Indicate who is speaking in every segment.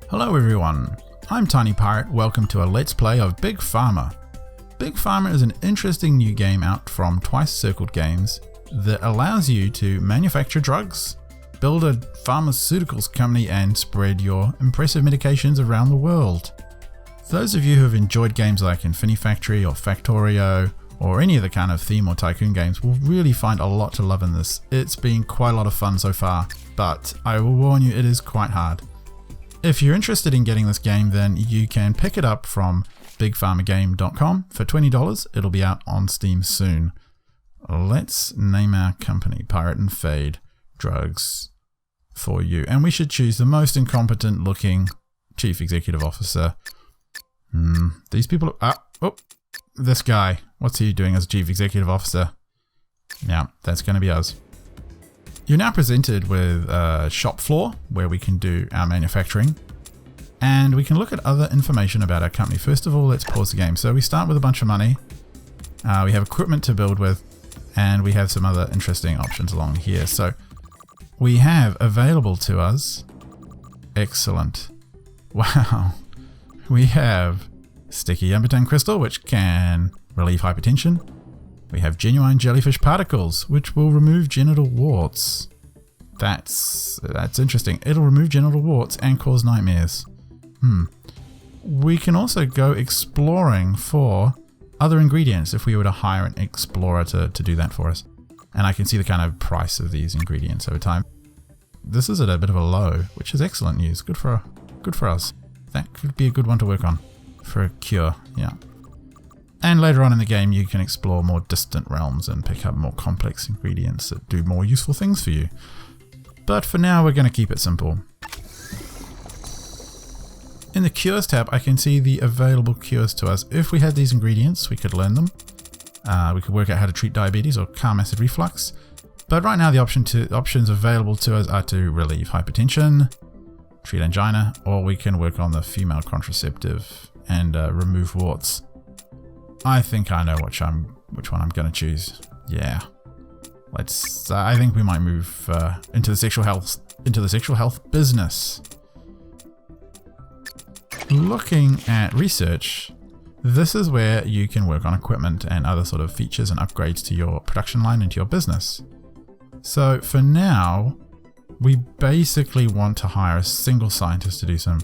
Speaker 1: Hello everyone, I'm Tiny Pirate, welcome to a Let's Play of Big Pharma. Big Pharma is an interesting new game out from Twice Circled Games that allows you to manufacture drugs, build a pharmaceuticals company and spread your impressive medications around the world. Those of you who have enjoyed games like Infinifactory or Factorio or any other kind of theme or tycoon games will really find a lot to love in this. It's been quite a lot of fun so far, but I will warn you, it is quite hard. If you're interested in getting this game, then you can pick it up from bigpharmagame.com for $20. It'll be out on Steam soon. Let's name our company Pirate and Fade Drugs for you. And we should choose the most incompetent looking Chief Executive Officer. These people are... this guy. What's he doing as Chief Executive Officer? Yeah, that's going to be us. You're now presented with a shop floor where we can do our manufacturing and we can look at other information about our company. First of all, let's pause the game. So we start with a bunch of money. We have equipment to build with and we have some other interesting options along here. So we have available to us, excellent. Wow. We have sticky ambertang crystal, which can relieve hypertension. We have genuine jellyfish particles, which will remove genital warts. That's interesting. It'll remove genital warts and cause nightmares. We can also go exploring for other ingredients if we were to hire an explorer to do that for us. And I can see the kind of price of these ingredients over time. This is at a bit of a low, which is excellent news. Good for us. That could be a good one to work on for a cure, yeah. And later on in the game, you can explore more distant realms and pick up more complex ingredients that do more useful things for you. But for now, we're going to keep it simple. In the Cures tab, I can see the available cures to us. If we had these ingredients, we could learn them. We could work out how to treat diabetes or calm acid reflux. But right now, the options available to us are to relieve hypertension, treat angina, or we can work on the female contraceptive and remove warts. I think I know which one I'm going to choose. Yeah, let's. I think we might move into the sexual health business. Looking at research, this is where you can work on equipment and other sort of features and upgrades to your production line and to your business. So for now, we basically want to hire a single scientist to do some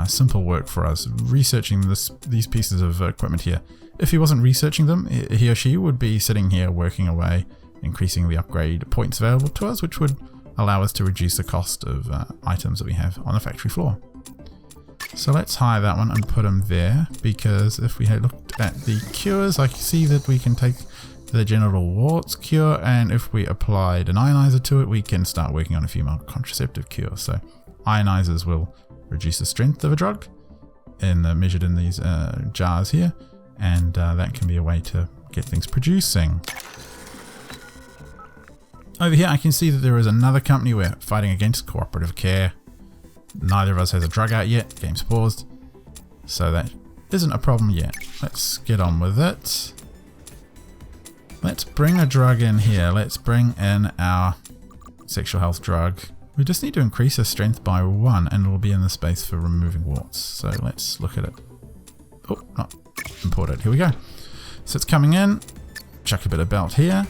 Speaker 1: simple work for us, researching these pieces of equipment here. If he wasn't researching them, he or she would be sitting here working away, increasing the upgrade points available to us, which would allow us to reduce the cost of items that we have on the factory floor. So let's hire that one and put him there, because if we had looked at the cures, I can see that we can take the genital warts cure, and if we applied an ionizer to it, we can start working on a female contraceptive cure. So ionizers will reduce the strength of a drug, measured in these jars here. And that can be a way to get things producing. Over here I can see that there is another company we're fighting against, Cooperative Care. Neither of us has a drug out yet, game's paused. So that isn't a problem yet. Let's get on with it. Let's bring a drug in here. Let's bring in our sexual health drug. We just need to increase the strength by 1 and it will be in the space for removing warts. So let's look at it. Oh, not imported. Here we go. So it's coming in. Chuck a bit of belt here.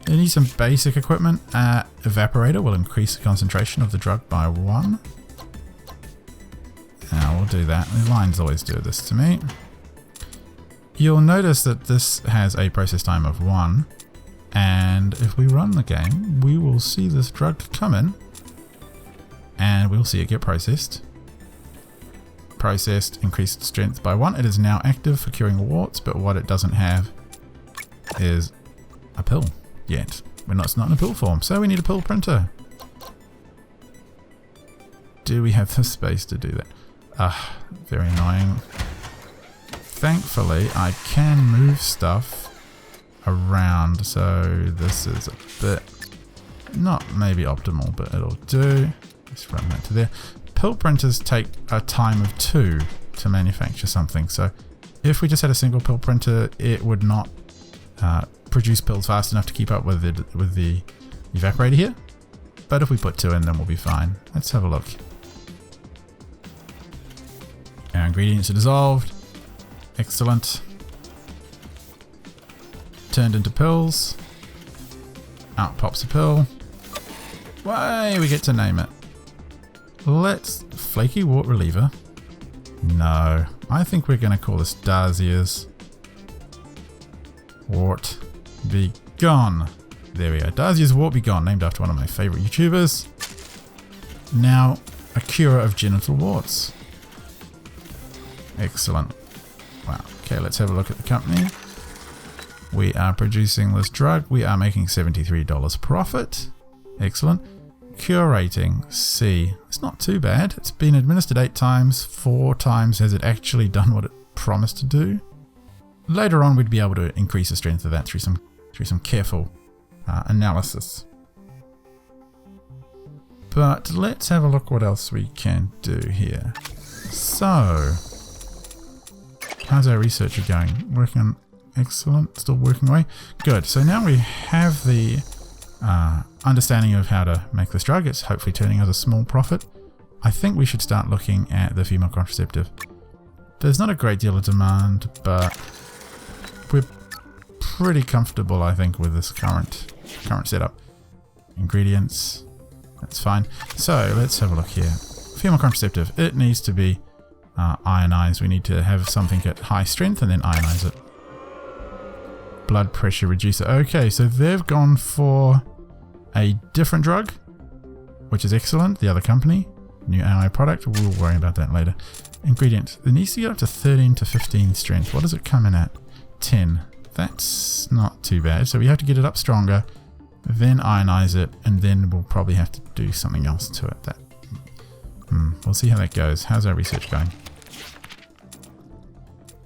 Speaker 1: You need some basic equipment. Evaporator will increase the concentration of the drug by 1. Now we'll do that. The lines always do this to me. You'll notice that this has a process time of 1. And if we run the game, we will see this drug come in. And we'll see it get processed. Processed, increased strength by 1. It is now active for curing warts, but what it doesn't have is a pill yet. It's not in a pill form, so we need a pill printer. Do we have the space to do that? Very annoying. Thankfully, I can move stuff around, so this is a bit not maybe optimal, but it'll do. Let's run that to there. Pill printers take a time of 2 to manufacture something, so if we just had a single pill printer, it would not produce pills fast enough to keep up with the evaporator here. But if we put 2 in, then we'll be fine. Let's have a look. Our ingredients are dissolved. Excellent. Turned into pills. Out pops a pill. Way, we get to name it. Let's... Flaky Wart Reliever. No. I think we're going to call this Darzia's Wart Be Gone. There we go. Darzia's Wart Be Gone, named after one of my favourite YouTubers. Now, a cure of genital warts. Excellent. Wow. Okay, let's have a look at the company. We are producing this drug. We are making $73 profit. Excellent. Cure rating C. It's not too bad. It's been administered 8 times. 4 times has it actually done what it promised to do. Later on, we'd be able to increase the strength of that through some careful analysis. But let's have a look what else we can do here. So, how's our researcher going? Working on... Excellent. Still working away. Good. So now we have the understanding of how to make this drug. It's hopefully turning us a small profit. I think we should start looking at the female contraceptive. There's not a great deal of demand, but we're pretty comfortable, I think, with this current setup. Ingredients. That's fine. So let's have a look here. Female contraceptive. It needs to be ionized. We need to have something at high strength and then ionize it. Blood pressure reducer. Okay, so they've gone for a different drug, which is excellent. The other company, new AI product. We'll worry about that later. Ingredient. It needs to get up to 13 to 15 strength. What does it come in at? 10. That's not too bad. So we have to get it up stronger, then ionize it, and then we'll probably have to do something else to it. We'll see how that goes. How's our research going?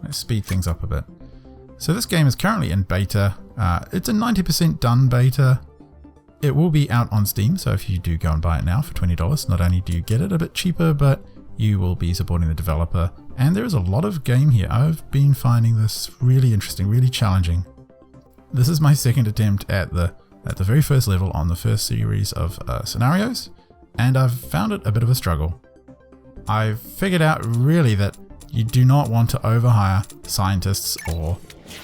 Speaker 1: Let's speed things up a bit. So this game is currently in beta. It's a 90% done beta. It will be out on Steam, so if you do go and buy it now for $20, not only do you get it a bit cheaper, but you will be supporting the developer. And there is a lot of game here. I've been finding this really interesting, really challenging. This is my second attempt at the very first level on the first series of scenarios, and I've found it a bit of a struggle. I've figured out really that you do not want to overhire scientists or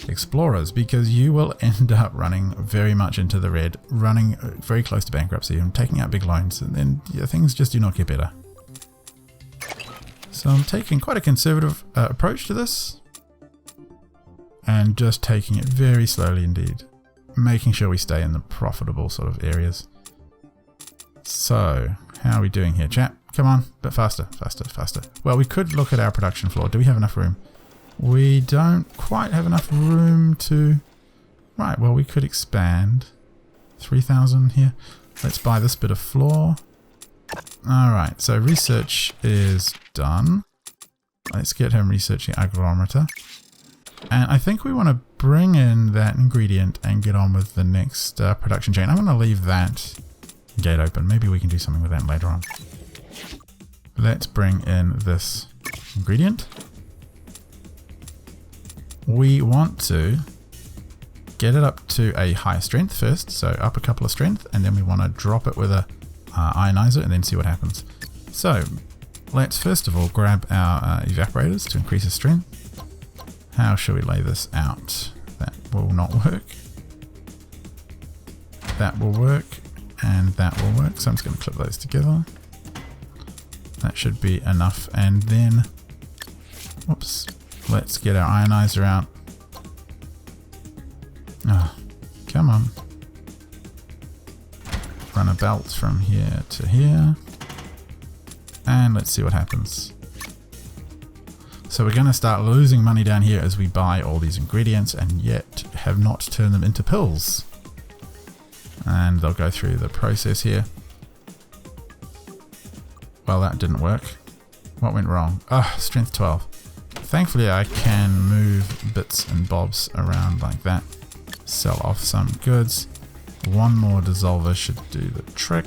Speaker 1: explorers, because you will end up running very much into the red, running very close to bankruptcy and taking out big loans, and then things just do not get better. So I'm taking quite a conservative approach to this and just taking it very slowly indeed, making sure we stay in the profitable sort of areas. So how are we doing here, chat? Come on, but faster, faster, faster. Well, we could look at our production floor. Do we have enough room? We don't quite have enough room to... Right, well, we could expand. 3,000 here. Let's buy this bit of floor. Alright, so research is done. Let's get him researching agglometer. And I think we want to bring in that ingredient and get on with the next production chain. I'm going to leave that gate open. Maybe we can do something with that later on. Let's bring in this ingredient. We want to get it up to a higher strength first, so up a couple of strength, and then we want to drop it with a ionizer and then see what happens. So let's first of all grab our evaporators to increase the strength. How shall we lay this out? That will not work. That will work, and that will work. So I'm just going to clip those together. That should be enough, and then, whoops, let's get our ionizer out. Oh, come on. Run a belt from here to here. And let's see what happens. So we're going to start losing money down here as we buy all these ingredients and yet have not turned them into pills. And they'll go through the process here. Well, that didn't work. What went wrong? Ah, strength 12. Thankfully, I can move bits and bobs around like that. Sell off some goods. One more dissolver should do the trick.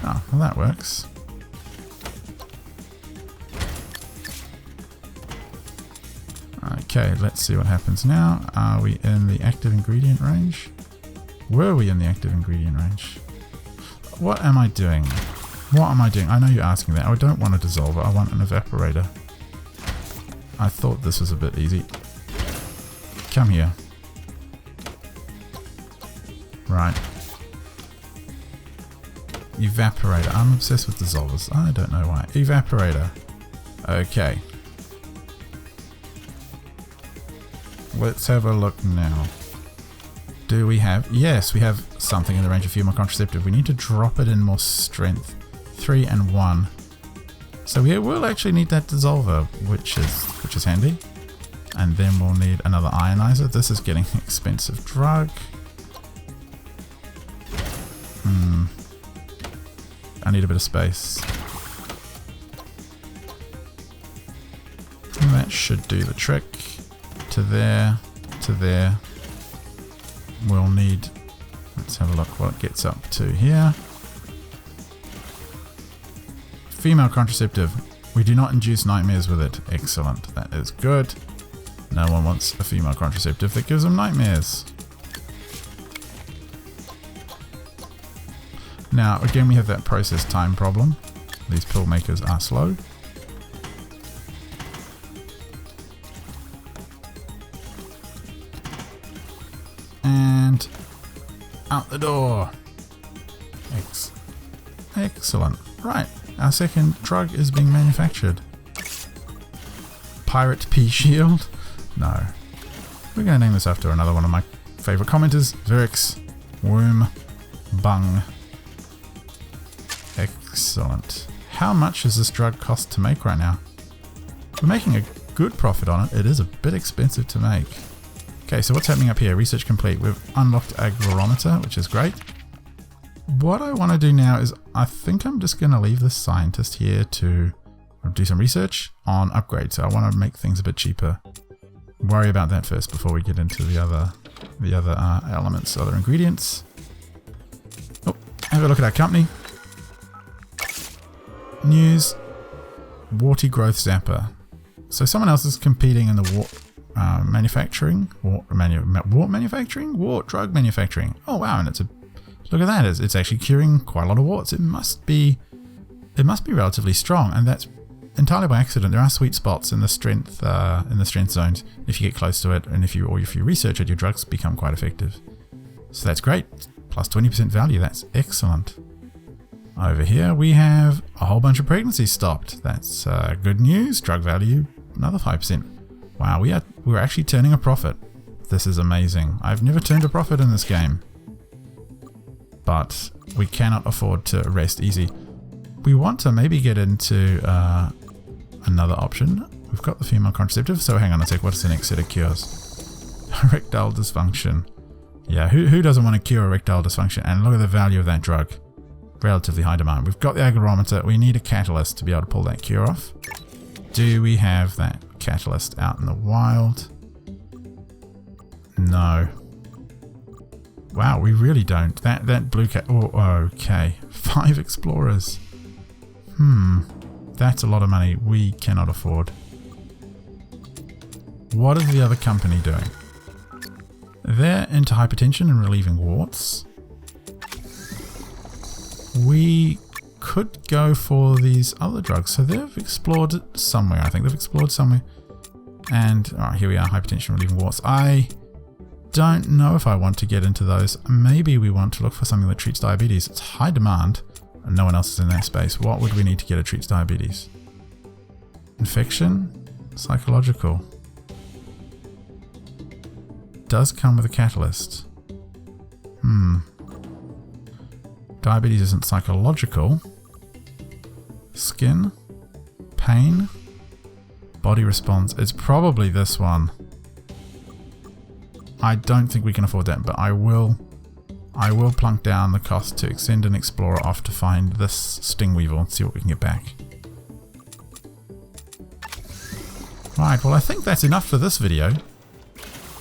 Speaker 1: Oh, well, that works. Okay, let's see what happens now. Are we in the active ingredient range? Were we in the active ingredient range? What am I doing? What am I doing? I know you're asking that. I don't want a dissolver. I want an evaporator. I thought this was a bit easy. Come here. Right. Evaporator. I'm obsessed with dissolvers. I don't know why. Evaporator. Okay. Let's have a look now. Do we have... Yes, we have something in the range of female contraceptive. We need to drop it in more strength. 3 and 1. So we will actually need that dissolver, which is handy. And then we'll need another ionizer. This is getting an expensive drug. I need a bit of space. And that should do the trick. To there, to there. We'll need... Let's have a look what it gets up to here. Female contraceptive. We do not induce nightmares with it. Excellent. That is good. No one wants a female contraceptive that gives them nightmares. Now, again, we have that process time problem. These pill makers are slow. And out the door. Excellent. Right, our second drug is being manufactured. Pirate Pea Shield? No. We're going to name this after another one of my favorite commenters. Virix Worm Bung. Excellent. How much does this drug cost to make right now? We're making a good profit on it. It is a bit expensive to make. Okay, so what's happening up here? Research complete. We've unlocked a barometer, which is great. What I want to do now is I think I'm just going to leave this scientist here to do some research on upgrades. So I want to make things a bit cheaper. Worry about that first before we get into the other elements, other ingredients. Oh, have a look at our company. News. Warty growth zapper. So someone else is competing in the wart manufacturing. Wart manufacturing? Wart drug manufacturing. Oh wow, and look at that, it's actually curing quite a lot of warts. It must be relatively strong, and that's entirely by accident. There are sweet spots in the strength zones. If you get close to it, and if you research it, your drugs become quite effective. So that's great. Plus 20% value. That's excellent. Over here we have a whole bunch of pregnancies stopped. That's good news. Drug value another 5%. Wow, we're actually turning a profit. This is amazing. I've never turned a profit in this game. But we cannot afford to rest easy. We want to maybe get into another option. We've got the female contraceptive, so hang on a sec. What's the next set of cures? Erectile dysfunction. Yeah, who doesn't want to cure erectile dysfunction? And look at the value of that drug. Relatively high demand. We've got the agorometer. We need a catalyst to be able to pull that cure off. Do we have that catalyst out in the wild? No. Wow, we really don't. That blue cat. Oh, okay. 5 explorers. That's a lot of money we cannot afford. What is the other company doing? They're into hypertension and relieving warts. We could go for these other drugs. So they've explored somewhere. I think they've explored somewhere. And here we are, hypertension relieving warts. I don't know if I want to get into those. Maybe we want to look for something that treats diabetes. It's high demand and no one else is in that space. What would we need to get that treats diabetes? Infection? Psychological. Does come with a catalyst. Diabetes isn't psychological. Skin? Pain? Body response. It's probably this one. I don't think we can afford that, but I will plunk down the cost to send an explorer off to find this stingweevil and see what we can get back. Right, well I think that's enough for this video.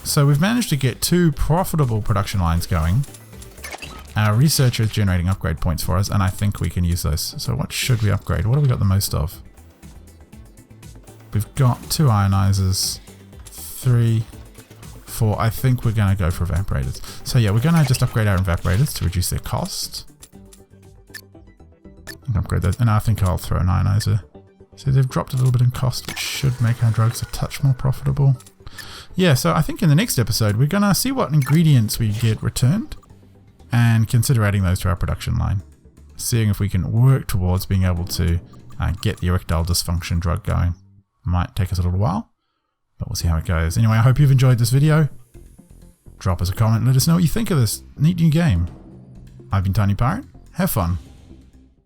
Speaker 1: So we've managed to get 2 profitable production lines going. Our researcher is generating upgrade points for us, and I think we can use those. So what should we upgrade? What have we got the most of? We've got 2 ionizers, 3, 4. I think we're going to go for evaporators. So yeah, we're going to just upgrade our evaporators to reduce their cost. And upgrade those. And I think I'll throw an ionizer So they've dropped a little bit in cost, which should make our drugs a touch more profitable. Yeah, so I think in the next episode, we're going to see what ingredients we get returned and consider adding those to our production line. Seeing if we can work towards being able to get the erectile dysfunction drug going. Might take us a little while, but we'll see how it goes. Anyway, I hope you've enjoyed this video. Drop us a comment and let us know what you think of this neat new game. I've been Tiny Pirate. Have fun.